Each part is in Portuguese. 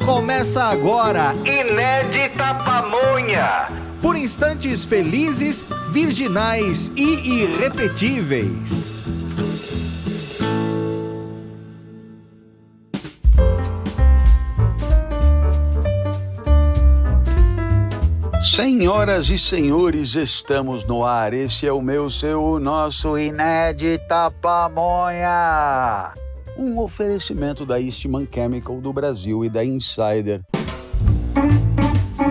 Começa agora, Inédita Pamonha. por instantes felizes, virginais e irrepetíveis. Senhoras e senhores, estamos no ar. Esse é o meu, o nosso Inédita Pamonha. Um oferecimento da Eastman Chemical do Brasil e da Insider.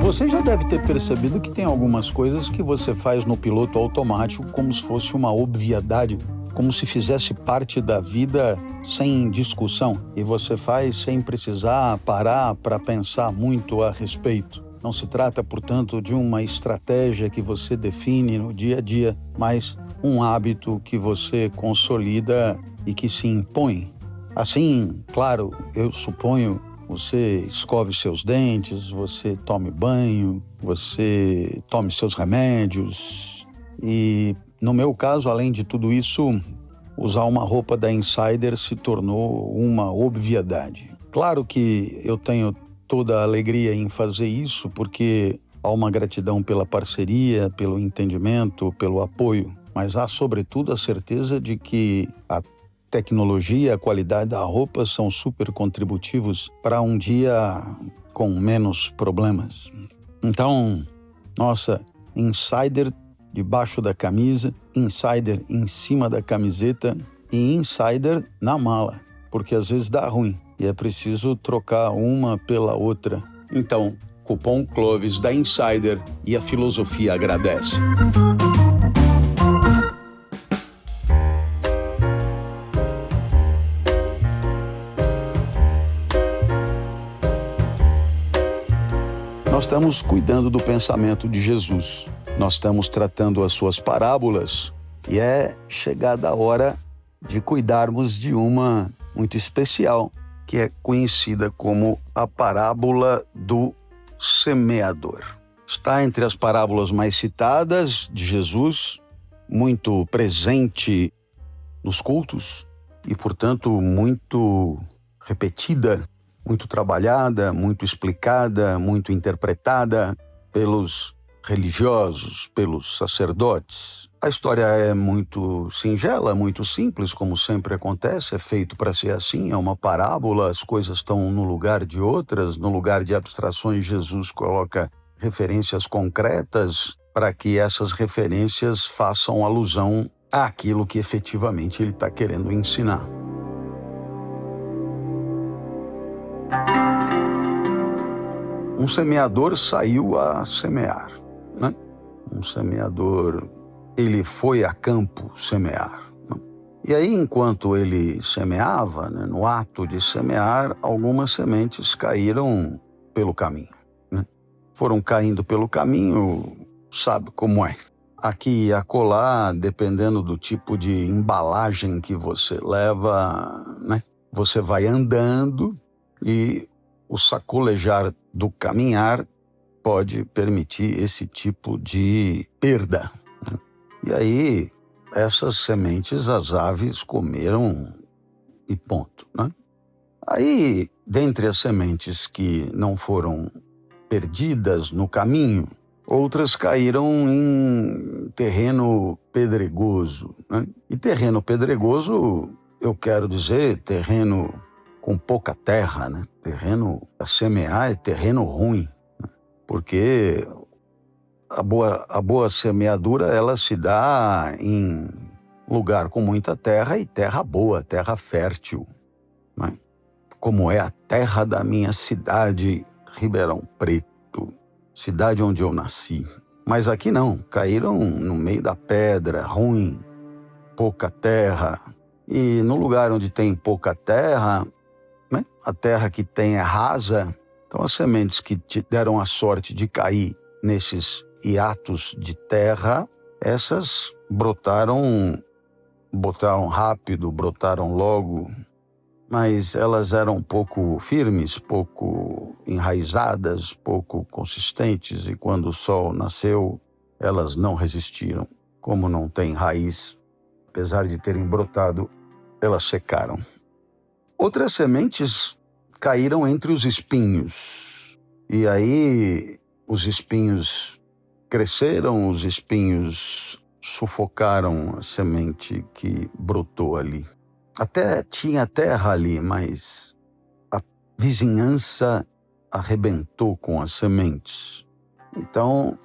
Você já deve ter percebido que tem algumas coisas que você faz no piloto automático como se fosse uma obviedade, como se fizesse parte da vida sem discussão, e você faz sem precisar parar para pensar muito a respeito. Não se trata, portanto, de uma estratégia que você define no dia a dia, mas um hábito que você consolida e que se impõe. Assim, claro, eu suponho, você escove seus dentes, você tome banho, você tome seus remédios. E, no meu caso, além de tudo isso, usar uma roupa da Insider se tornou uma obviedade. Claro que eu tenho toda a alegria em fazer isso, porque há uma gratidão pela parceria, pelo entendimento, pelo apoio, mas há, sobretudo, a certeza de que a tecnologia e a qualidade da roupa são super contributivos para um dia com menos problemas. Então, nossa, Insider debaixo da camisa, Insider em cima da camiseta e Insider na mala, porque às vezes dá ruim e é preciso trocar uma pela outra. Então, cupom Clovis da Insider e a filosofia agradece. Nós estamos cuidando do pensamento de Jesus. Nós estamos tratando as suas parábolas e é chegada a hora de cuidarmos de uma muito especial, que é conhecida como a parábola do semeador. Está entre as parábolas mais citadas de Jesus, muito presente nos cultos e, portanto, muito repetida, muito trabalhada, muito explicada, muito interpretada pelos religiosos, pelos sacerdotes. A história é muito singela, muito simples, como sempre acontece, é feito para ser assim, é uma parábola, as coisas estão no lugar de outras, no lugar de abstrações, Jesus coloca referências concretas para que essas referências façam alusão àquilo que efetivamente ele está querendo ensinar. Um semeador saiu a semear, né? Um semeador, ele foi a campo semear, né? E aí, enquanto ele semeava, né, no ato de semear, algumas sementes caíram pelo caminho, né? Foram caindo pelo caminho, sabe como é? Aqui e acolá, dependendo do tipo de embalagem que você leva, né? Você vai andando e o sacolejar do caminhar pode permitir esse tipo de perda, né? E aí, essas sementes as aves comeram e ponto, né? Aí, dentre as sementes que não foram perdidas no caminho, outras caíram em terreno pedregoso, né? E terreno pedregoso, eu quero dizer, terreno com pouca terra, né? Terreno a semear é terreno ruim, né? Porque a boa semeadura, ela se dá em lugar com muita terra e terra boa, terra fértil, né? Como é a terra da minha cidade, Ribeirão Preto, cidade onde eu nasci. Mas aqui não, caíram no meio da pedra, ruim, pouca terra. E no lugar onde tem pouca terra, né, a terra que tem é rasa, então as sementes que te deram a sorte de cair nesses hiatos de terra, essas brotaram rápido, brotaram logo, mas elas eram pouco firmes, pouco enraizadas, pouco consistentes, e quando o sol nasceu, elas não resistiram. Como não tem raiz, apesar de terem brotado, elas secaram. Outras sementes caíram entre os espinhos. E aí os espinhos cresceram, os espinhos sufocaram a semente que brotou ali. Até tinha terra ali, mas a vizinhança arrebentou com as sementes. Então,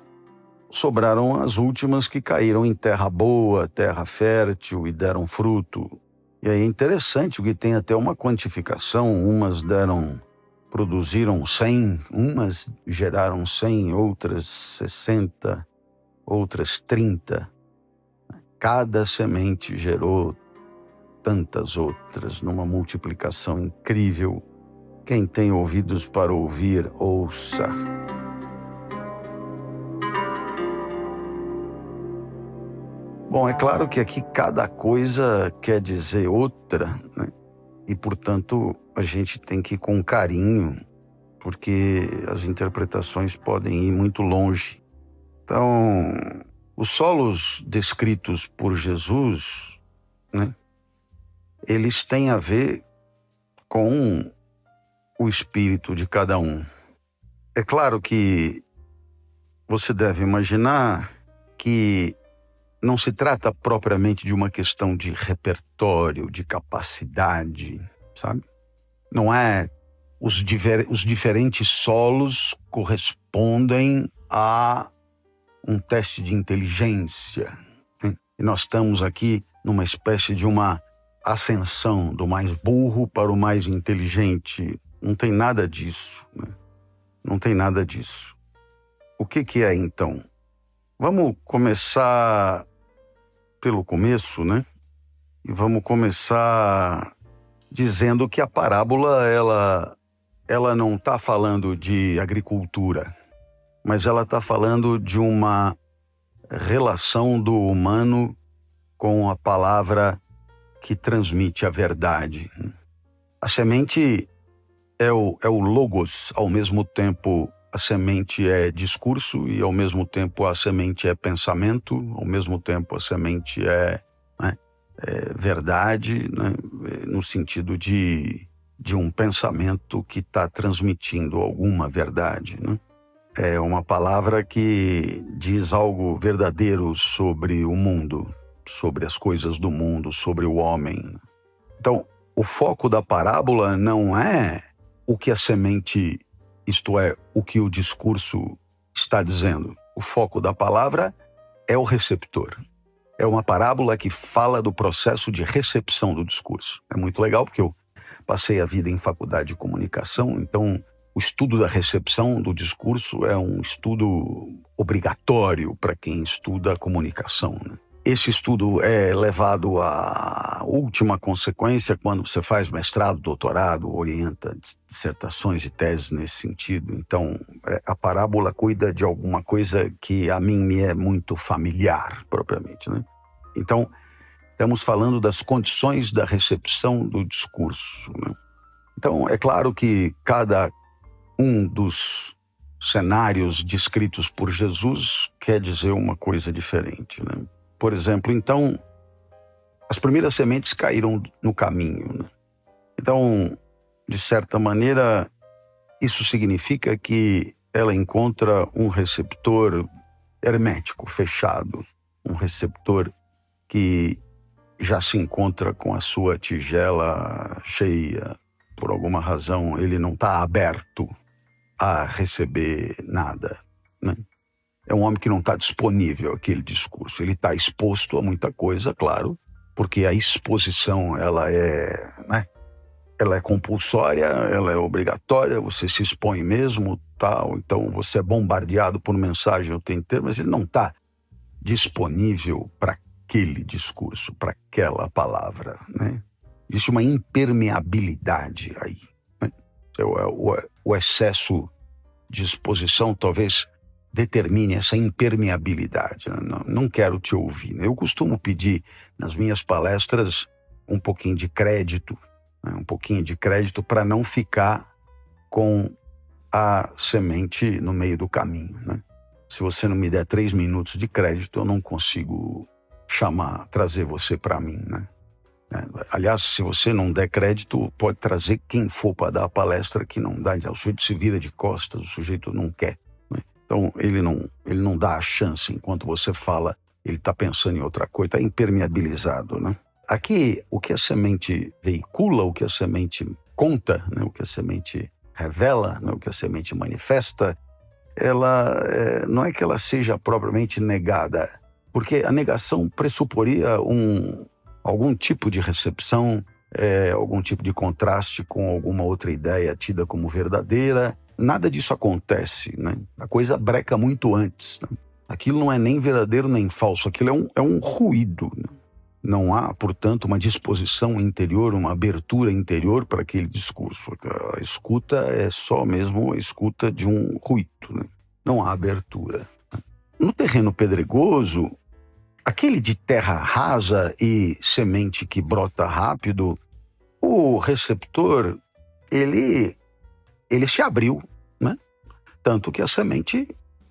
sobraram as últimas que caíram em terra boa, terra fértil e deram fruto. E aí é interessante, porque tem até uma quantificação. Umas produziram 100, umas geraram 100, outras 60, outras 30. Cada semente gerou tantas outras, numa multiplicação incrível. Quem tem ouvidos para ouvir, ouça. Bom, é claro que aqui cada coisa quer dizer outra, né? E, portanto, a gente tem que ir com carinho, porque as interpretações podem ir muito longe. Então, os solos descritos por Jesus, né, eles têm a ver com o espírito de cada um. É claro que você deve imaginar que não se trata propriamente de uma questão de repertório, de capacidade, sabe? Não é os diferentes solos correspondem a um teste de inteligência, hein? E nós estamos aqui numa espécie de uma ascensão do mais burro para o mais inteligente. Não tem nada disso, né? Não tem nada disso. O que é, então? Vamos começar pelo começo, né? E vamos começar dizendo que a parábola, ela não está falando de agricultura, mas ela está falando de uma relação do humano com a palavra que transmite a verdade. A semente é o logos, ao mesmo tempo a semente é discurso e ao mesmo tempo a semente é pensamento, ao mesmo tempo a semente é verdade, né? No sentido de um pensamento que está transmitindo alguma verdade, né? É uma palavra que diz algo verdadeiro sobre o mundo, sobre as coisas do mundo, sobre o homem. Então, o foco da parábola não é o que a semente, isto é, o que o discurso está dizendo. O foco da palavra é o receptor. É uma parábola que fala do processo de recepção do discurso. É muito legal porque eu passei a vida em faculdade de comunicação, então o estudo da recepção do discurso é um estudo obrigatório para quem estuda comunicação, né? Esse estudo é levado à última consequência quando você faz mestrado, doutorado, orienta dissertações e teses nesse sentido. Então, a parábola cuida de alguma coisa que a mim me é muito familiar, propriamente, né? Então, estamos falando das condições da recepção do discurso, né? Então, é claro que cada um dos cenários descritos por Jesus quer dizer uma coisa diferente, né? Por exemplo, então, as primeiras sementes caíram no caminho, né? Então, de certa maneira, isso significa que ela encontra um receptor hermético, fechado, um receptor que já se encontra com a sua tigela cheia. Por alguma razão, ele não está aberto a receber nada, né? É um homem que não está disponível àquele discurso. Ele está exposto a muita coisa, claro, porque a exposição ela é compulsória, ela é obrigatória, você se expõe mesmo, tal. Então você é bombardeado por mensagem o tempo inteiro, mas ele não está disponível para aquele discurso, para aquela palavra, né? Existe uma impermeabilidade aí, né? O excesso de exposição talvez determine essa impermeabilidade, né? Não quero te ouvir, né? Eu costumo pedir nas minhas palestras um pouquinho de crédito, né? Um pouquinho de crédito para não ficar com a semente no meio do caminho, né? Se você não me der 3 minutos de crédito, eu não consigo trazer você para mim, né? né? Aliás, se você não der crédito, pode trazer quem for para dar a palestra que não dá. O sujeito se vira de costas, o sujeito não quer, né? Então, ele não dá a chance. Enquanto você fala, ele está pensando em outra coisa, está impermeabilizado, né? Aqui, o que a semente veicula, o que a semente conta, né? O que a semente revela, né? O que a semente manifesta, ela não é que ela seja propriamente negada, porque a negação pressuporia algum tipo de recepção, algum tipo de contraste com alguma outra ideia tida como verdadeira. Nada disso acontece, né? A coisa breca muito antes, né? Aquilo não é nem verdadeiro nem falso, aquilo é um ruído, né? Não há, portanto, uma disposição interior, uma abertura interior para aquele discurso. A escuta é só mesmo a escuta de um ruído, né? Não há abertura. No terreno pedregoso, aquele de terra rasa e semente que brota rápido, o receptor, ele se abriu, né? Tanto que a semente,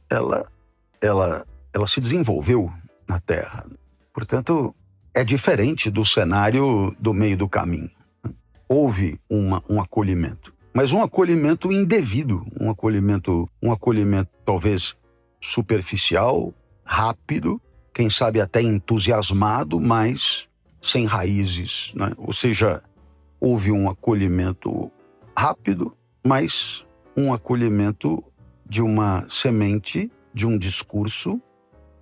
ela se desenvolveu na terra. Portanto, é diferente do cenário do meio do caminho. Houve um acolhimento, mas um acolhimento indevido, um acolhimento talvez superficial, rápido, quem sabe até entusiasmado, mas sem raízes, né? Ou seja, houve um acolhimento rápido, mas um acolhimento de uma semente, de um discurso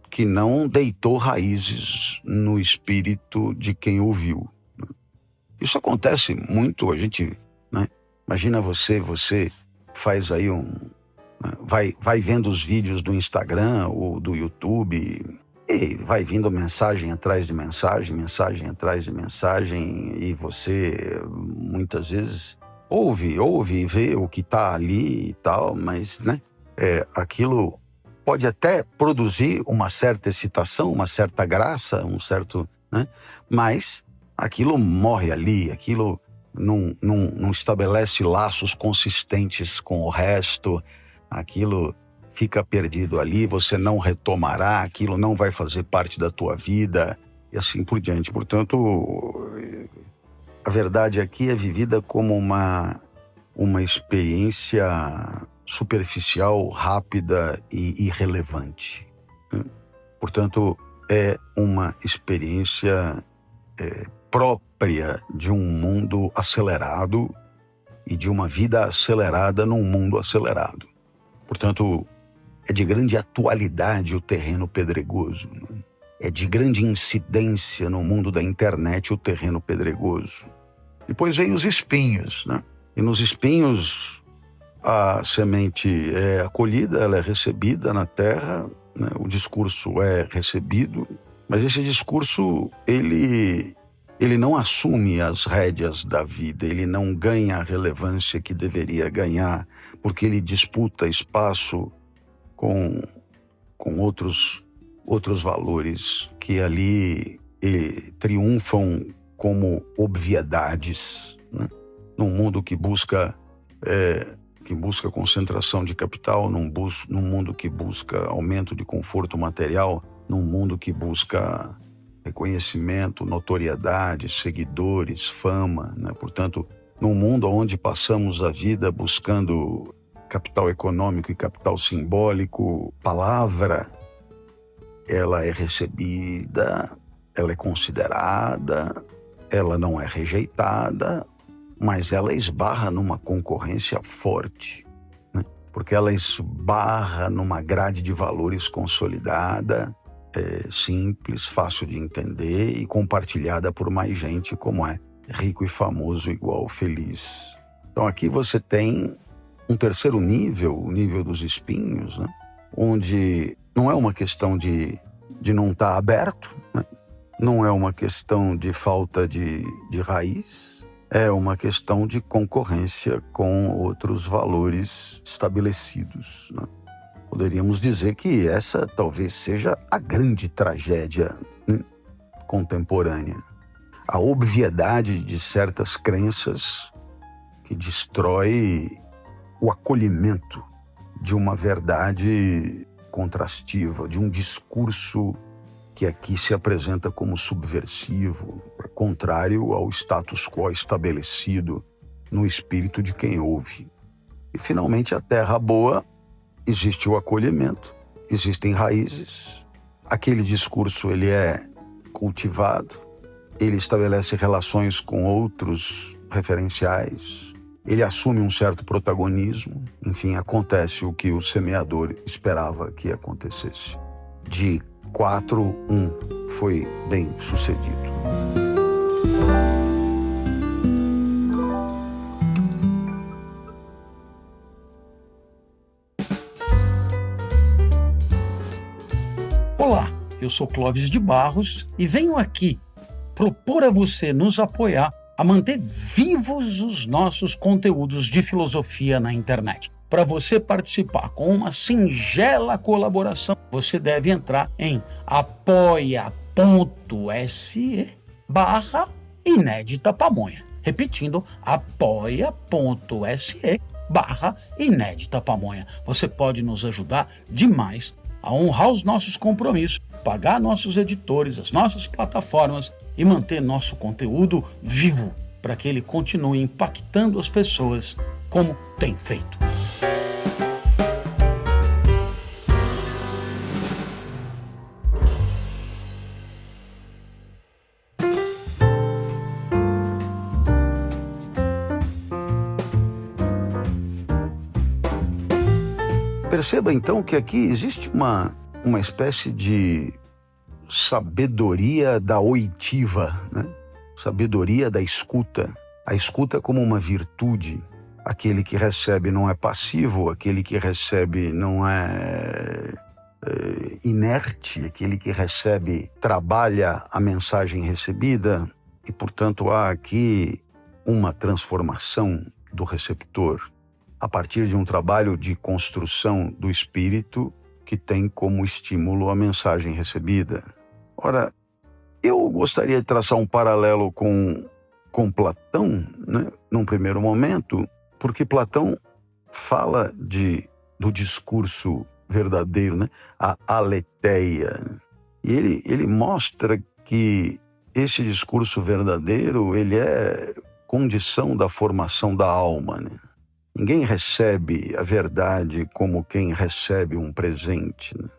que não deitou raízes no espírito de quem ouviu. Isso acontece muito, a gente, né? Imagina você faz aí vai vendo os vídeos do Instagram ou do YouTube e vai vindo mensagem atrás de mensagem atrás de mensagem, e você muitas vezes ouve e vê o que está ali e tal, mas, né, aquilo pode até produzir uma certa excitação, uma certa graça, um certo, né? Mas aquilo morre ali, aquilo não estabelece laços consistentes com o resto, aquilo fica perdido ali, você não retomará, aquilo não vai fazer parte da tua vida e assim por diante. Portanto, a verdade aqui é vivida como uma experiência superficial, rápida e irrelevante. Portanto, é uma experiência própria de um mundo acelerado e de uma vida acelerada num mundo acelerado. Portanto, é de grande atualidade o terreno pedregoso, né? É de grande incidência no mundo da internet o terreno pedregoso. Depois vem os espinhos, né? E nos espinhos a semente é acolhida, ela é recebida na terra, né? O discurso é recebido, mas esse discurso, ele não assume as rédeas da vida, ele não ganha a relevância que deveria ganhar, porque ele disputa espaço com outros valores que ali triunfam como obviedades, né? Num mundo que busca concentração de capital, num mundo que busca aumento de conforto material, num mundo que busca reconhecimento, notoriedade, seguidores, fama, né? Portanto, num mundo onde passamos a vida buscando capital econômico e capital simbólico, palavra, ela é recebida, ela é considerada, ela não é rejeitada, mas ela esbarra numa concorrência forte, né? Porque ela esbarra numa grade de valores consolidada, simples, fácil de entender e compartilhada por mais gente, como é rico e famoso igual feliz. Então aqui você tem um terceiro nível, o nível dos espinhos, né? Onde não é uma questão de não estar aberto, né? Não é uma questão de falta de raiz, é uma questão de concorrência com outros valores estabelecidos, né? Poderíamos dizer que essa talvez seja a grande tragédia, né, contemporânea. A obviedade de certas crenças que destrói o acolhimento de uma verdade contrastiva, de um discurso que aqui se apresenta como subversivo, contrário ao status quo estabelecido no espírito de quem ouve. E, finalmente, a terra boa, existe o acolhimento, existem raízes, aquele discurso ele é cultivado, ele estabelece relações com outros referenciais, ele assume um certo protagonismo, enfim, acontece o que o semeador esperava que acontecesse. De 4, 1 foi bem sucedido. Olá, eu sou Clóvis de Barros e venho aqui propor a você nos apoiar a manter vivos os nossos conteúdos de filosofia na internet. Para você participar com uma singela colaboração, você deve entrar em apoia.se/Inédita Pamonha. Repetindo, apoia.se/Inédita Pamonha. Você pode nos ajudar demais a honrar os nossos compromissos, pagar nossos editores, as nossas plataformas e manter nosso conteúdo vivo para que ele continue impactando as pessoas como tem feito. Perceba então que aqui existe uma espécie de sabedoria da oitiva, né? Sabedoria da escuta. A escuta como uma virtude. Aquele que recebe não é passivo, aquele que recebe não é inerte, aquele que recebe trabalha a mensagem recebida e, portanto, há aqui uma transformação do receptor a partir de um trabalho de construção do espírito que tem como estímulo a mensagem recebida. Ora, eu gostaria de traçar um paralelo com Platão, né, num primeiro momento, porque Platão fala do discurso verdadeiro, né, a aletheia. E ele mostra que esse discurso verdadeiro ele é condição da formação da alma, né? Ninguém recebe a verdade como quem recebe um presente, né?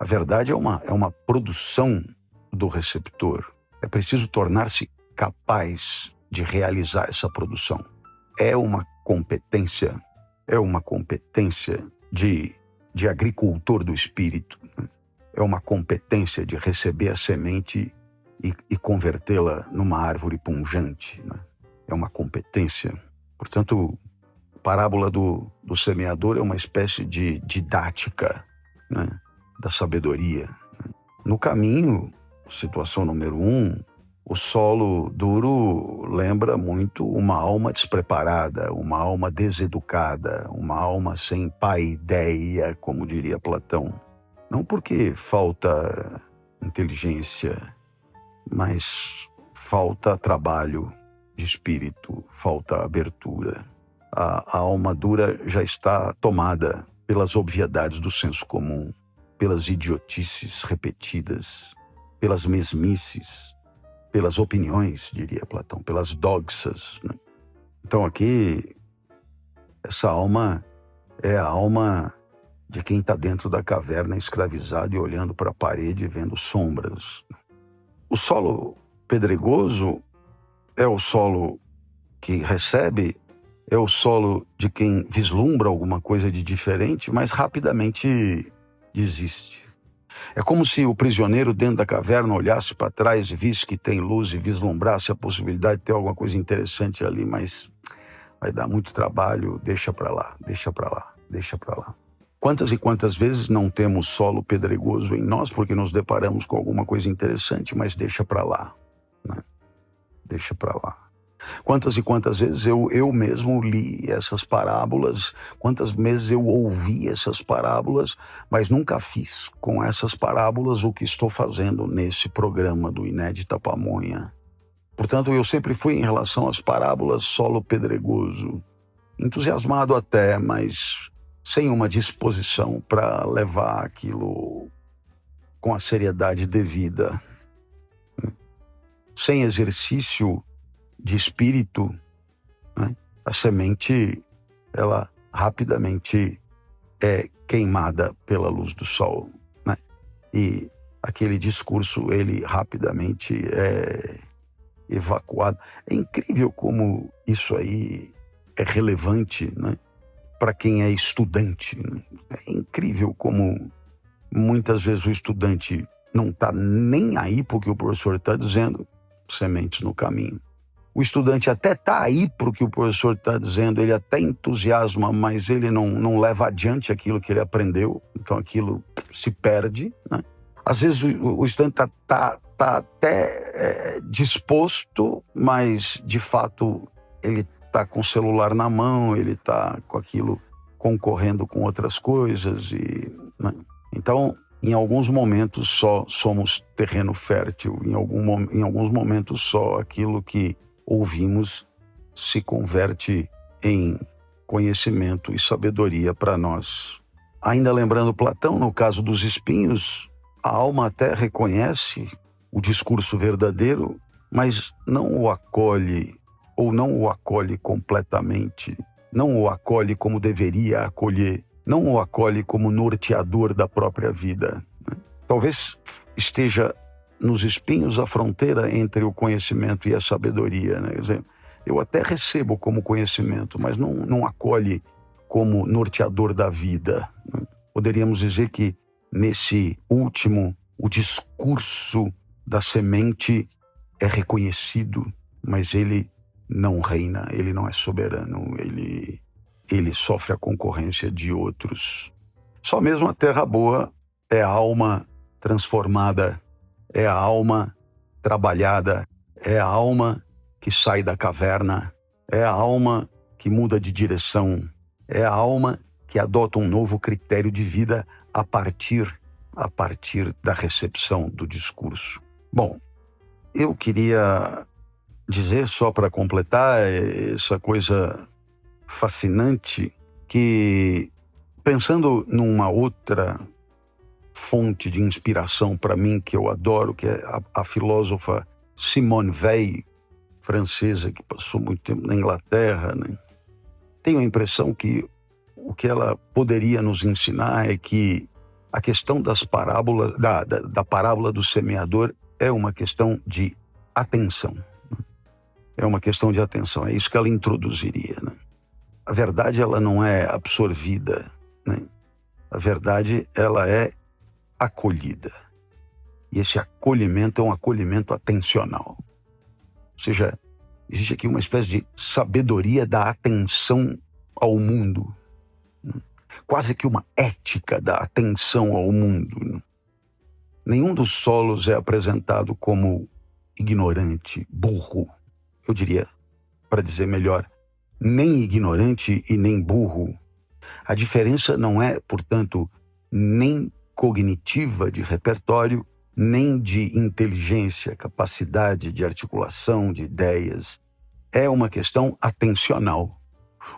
A verdade é uma produção do receptor. É preciso tornar-se capaz de realizar essa produção. É uma competência de agricultor do espírito, né? É uma competência de receber a semente e convertê-la numa árvore pungente, né? É uma competência. Portanto, a parábola do semeador é uma espécie de didática, né, da sabedoria. No caminho, situação número 1, o solo duro lembra muito uma alma despreparada, uma alma deseducada, uma alma sem paideia, como diria Platão. Não porque falta inteligência, mas falta trabalho de espírito, falta abertura. A alma dura já está tomada pelas obviedades do senso comum, pelas idiotices repetidas, pelas mesmices, pelas opiniões, diria Platão, pelas doxas, né? Então aqui, essa alma é a alma de quem está dentro da caverna escravizado e olhando para a parede vendo sombras. O solo pedregoso é o solo que recebe, é o solo de quem vislumbra alguma coisa de diferente, mas rapidamente desiste. É como se o prisioneiro dentro da caverna olhasse para trás, visse que tem luz e vislumbrasse a possibilidade de ter alguma coisa interessante ali, mas vai dar muito trabalho, deixa para lá, deixa para lá, deixa para lá. Quantas e quantas vezes não temos solo pedregoso em nós porque nos deparamos com alguma coisa interessante, mas deixa para lá, né? Deixa para lá. Quantas e quantas vezes eu mesmo li essas parábolas, quantas vezes eu ouvi essas parábolas, mas nunca fiz com essas parábolas o que estou fazendo nesse programa do Inédita Pamonha. Portanto, eu sempre fui em relação às parábolas solo pedregoso, entusiasmado até, mas sem uma disposição para levar aquilo com a seriedade devida. Sem exercício de espírito, né, a semente, ela rapidamente é queimada pela luz do sol, né? E aquele discurso, ele rapidamente é evacuado. É incrível como isso aí é relevante, né, para quem é estudante. Né? É incrível como muitas vezes o estudante não está nem aí porque o professor está dizendo, sementes no caminho. O estudante até está aí porque o professor está dizendo, ele até entusiasma, mas ele não leva adiante aquilo que ele aprendeu, então aquilo se perde, né? Às vezes o estudante está até disposto, mas de fato ele está com o celular na mão, ele está com aquilo concorrendo com outras coisas. Né? Então, em alguns momentos só somos terreno fértil, em alguns momentos só aquilo que ouvimos se converte em conhecimento e sabedoria para nós. Ainda lembrando Platão, no caso dos espinhos, a alma até reconhece o discurso verdadeiro, mas não o acolhe, ou não o acolhe completamente, não o acolhe como deveria acolher, não o acolhe como norteador da própria vida. Talvez esteja nos espinhos a fronteira entre o conhecimento e a sabedoria. Né? Quer dizer, eu até recebo como conhecimento, mas não acolhe como norteador da vida. Né? Poderíamos dizer que nesse último, o discurso da semente é reconhecido, mas ele não reina, ele não é soberano, ele sofre a concorrência de outros. Só mesmo a terra boa é a alma transformada, é a alma trabalhada, é a alma que sai da caverna, é a alma que muda de direção, é a alma que adota um novo critério de vida a partir da recepção do discurso. Bom, eu queria dizer, só para completar essa coisa fascinante, que pensando numa outra fonte de inspiração para mim que eu adoro, que é a filósofa Simone Weil, francesa, que passou muito tempo na Inglaterra, né? Tenho a impressão que o que ela poderia nos ensinar é que a questão das parábolas, da parábola do semeador é uma questão de atenção. É uma questão de atenção, é isso que ela introduziria. Né? A verdade, ela não é absorvida, né? A verdade, ela é acolhida. E esse acolhimento é um acolhimento atencional. Ou seja, existe aqui uma espécie de sabedoria da atenção ao mundo. Quase que uma ética da atenção ao mundo. Nenhum dos solos é apresentado como ignorante, burro. Eu diria, para dizer melhor, nem ignorante e nem burro. A diferença não é, portanto, nem cognitiva de repertório, nem de inteligência, capacidade de articulação de ideias. É uma questão atencional.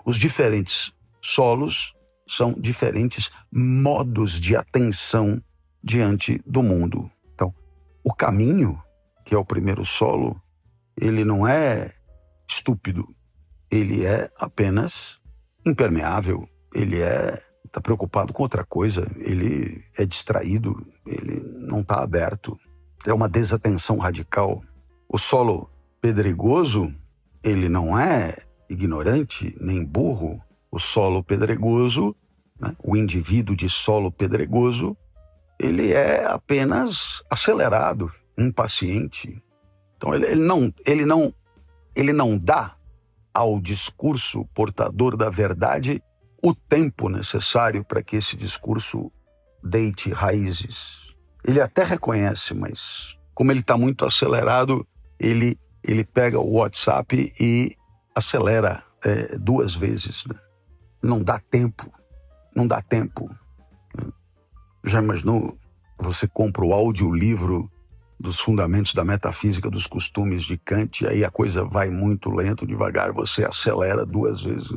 Os diferentes solos são diferentes modos de atenção diante do mundo. Então, o caminho, que é o primeiro solo, ele não é estúpido, ele é apenas impermeável, ele está preocupado com outra coisa, ele é distraído, ele não está aberto. É uma desatenção radical. O solo pedregoso, ele não é ignorante nem burro. O solo pedregoso, né, o indivíduo de solo pedregoso, ele é apenas acelerado, impaciente. Então ele não dá ao discurso portador da verdade o tempo necessário para que esse discurso deite raízes. Ele até reconhece, mas como ele está muito acelerado, ele pega o WhatsApp e acelera 2 vezes. Né? Não dá tempo. Já imaginou? Você compra o audiolivro dos Fundamentos da Metafísica dos Costumes de Kant, e aí a coisa vai muito lento, devagar, você acelera 2 vezes.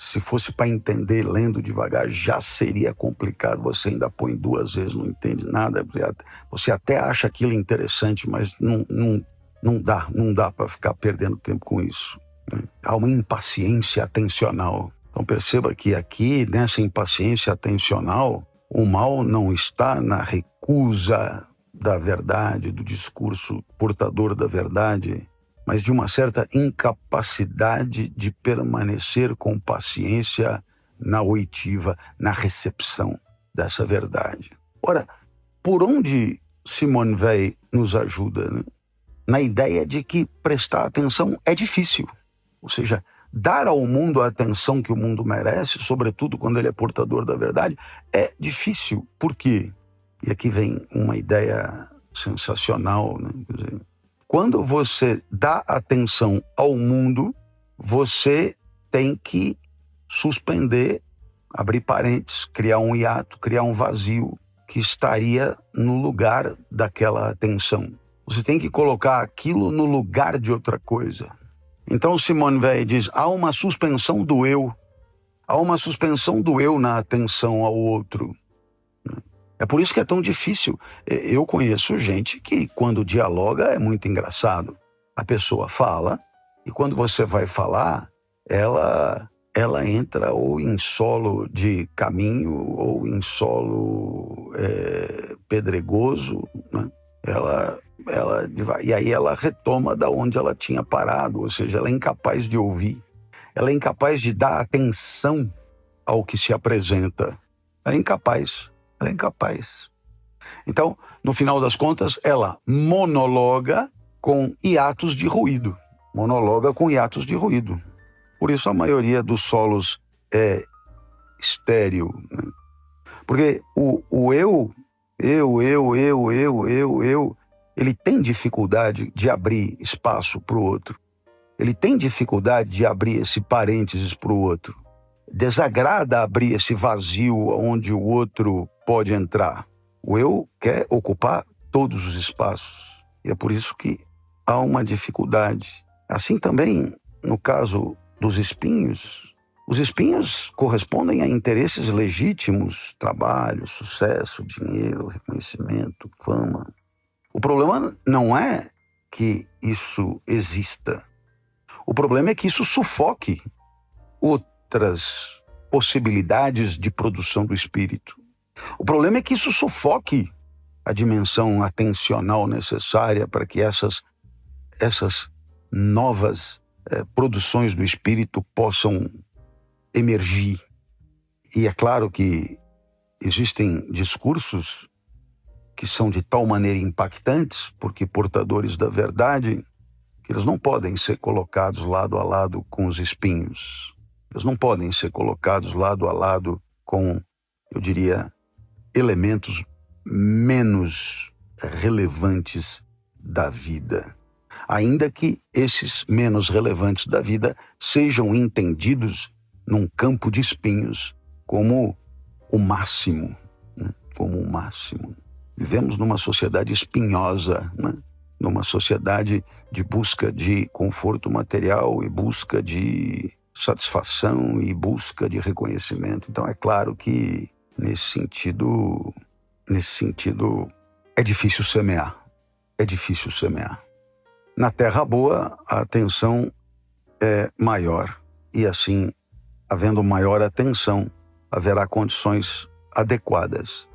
Se fosse para entender lendo devagar, já seria complicado. Você ainda põe 2 vezes, não entende nada. Você até acha aquilo interessante, mas não dá para ficar perdendo tempo com isso. Há uma impaciência atencional. Então perceba que aqui, nessa impaciência atencional, o mal não está na recusa da verdade, do discurso portador da verdade, mas de uma certa incapacidade de permanecer com paciência na oitiva, na recepção dessa verdade. Ora, por onde Simone Weil nos ajuda? Né? Na ideia de que prestar atenção é difícil. Ou seja, dar ao mundo a atenção que o mundo merece, sobretudo quando ele é portador da verdade, é difícil. Por quê? E aqui vem uma ideia sensacional, né? Quer dizer, quando você dá atenção ao mundo, você tem que suspender, abrir parênteses, criar um hiato, criar um vazio que estaria no lugar daquela atenção. Você tem que colocar aquilo no lugar de outra coisa. Então Simone Weil diz, há uma suspensão do eu. Há uma suspensão do eu na atenção ao outro. É por isso que é tão difícil. Eu conheço gente que, quando dialoga, é muito engraçado. A pessoa fala, e quando você vai falar, ela entra ou em solo de caminho, ou em solo pedregoso, né? E aí ela retoma da onde ela tinha parado, ou seja, ela é incapaz de ouvir. Ela é incapaz de dar atenção ao que se apresenta. Ela é incapaz. Então, no final das contas, ela monologa com hiatos de ruído. Por isso a maioria dos solos é estéril. Né? Porque o eu, ele tem dificuldade de abrir espaço para o outro. Ele tem dificuldade de abrir esse parênteses para o outro. Desagrada abrir esse vazio onde o outro pode entrar. O eu quer ocupar todos os espaços. E é por isso que há uma dificuldade. Assim também, no caso dos espinhos, os espinhos correspondem a interesses legítimos, trabalho, sucesso, dinheiro, reconhecimento, fama. O problema não é que isso exista. O problema é que isso sufoque outras possibilidades de produção do espírito. O problema é que isso sufoque a dimensão atencional necessária para que essas novas produções do espírito possam emergir. E é claro que existem discursos que são de tal maneira impactantes, porque portadores da verdade, que eles não podem ser colocados lado a lado com os espinhos. Eles não podem ser colocados lado a lado com, eu diria, elementos menos relevantes da vida. Ainda que esses menos relevantes da vida sejam entendidos num campo de espinhos como o máximo, né? Como o máximo. Vivemos numa sociedade espinhosa, né? Numa sociedade de busca de conforto material e busca de satisfação e busca de reconhecimento. Então é claro que nesse sentido é difícil semear. Na terra boa, a atenção é maior e assim, havendo maior atenção, haverá condições adequadas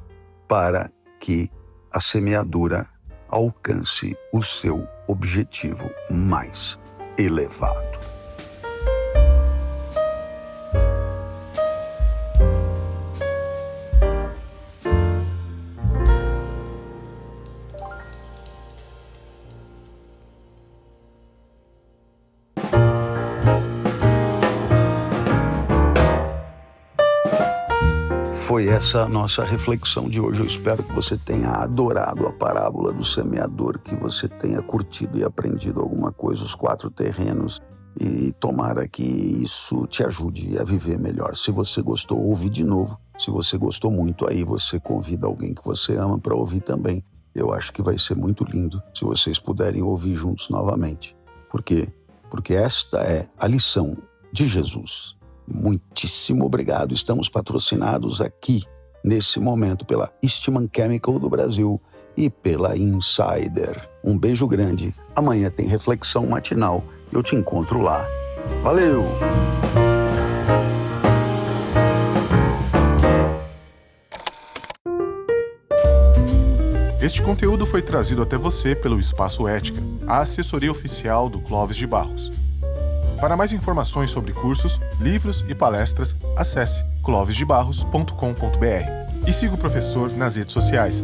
para que a semeadura alcance o seu objetivo mais elevado. Foi essa a nossa reflexão de hoje. Eu espero que você tenha adorado a parábola do semeador, que você tenha curtido e aprendido alguma coisa, os 4 terrenos, e tomara que isso te ajude a viver melhor. Se você gostou, ouve de novo. Se você gostou muito, aí você convida alguém que você ama para ouvir também. Eu acho que vai ser muito lindo se vocês puderem ouvir juntos novamente. Por quê? Porque esta é a lição de Jesus muitíssimo obrigado. Estamos patrocinados aqui, nesse momento, pela Eastman Chemical do Brasil e pela Insider. Um beijo grande. Amanhã tem reflexão matinal. Eu te encontro lá. Valeu! Este conteúdo foi trazido até você pelo Espaço Ética, a assessoria oficial do Clóvis de Barros. Para mais informações sobre cursos, livros e palestras, acesse clovisdebarros.com.br e siga o professor nas redes sociais.